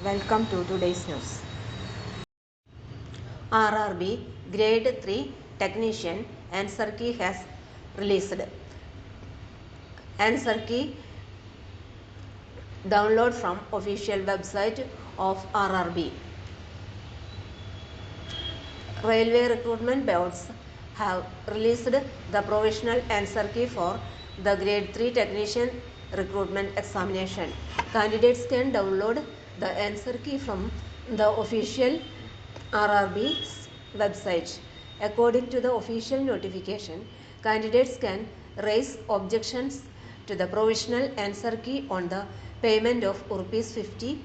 Welcome to today's news. RRB Grade 3 Technician answer key has released. Answer key download from official website of RRB. Railway recruitment boards have released the provisional answer key for the Grade 3 Technician recruitment examination. Candidates can download the answer key from the official RRB's website. According to the official notification, candidates can raise objections to the provisional answer key on the payment of ₹50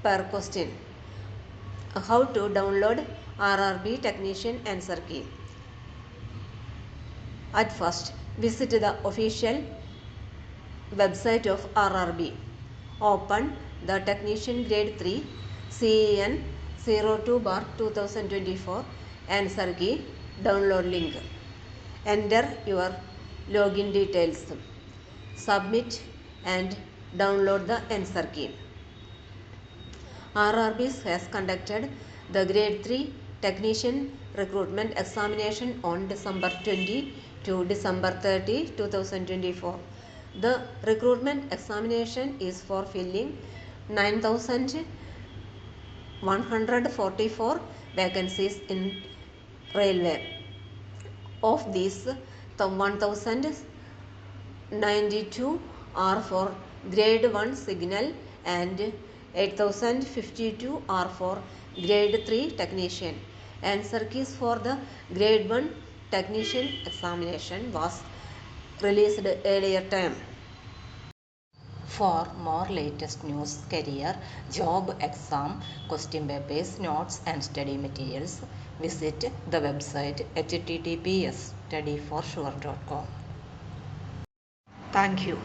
per question. How to download RRB Technician answer key? At first, visit the official website of RRB. Open the Technician Grade 3 CEN 02/2024 answer key download link. Enter your login details. Submit and download the answer key. RRB has conducted the Grade 3 Technician recruitment examination on December 20 to December 30, 2024. The recruitment examination is for filling 9,144 vacancies in railway. Of these, 1,092 are for Grade 1 signal and 8,052 are for Grade 3 Technician. Answer keys for the Grade 1 Technician examination was released earlier time. For more latest news, career, job, exam, question papers, notes and study materials, visit the website https://studyforsure.com. Thank you.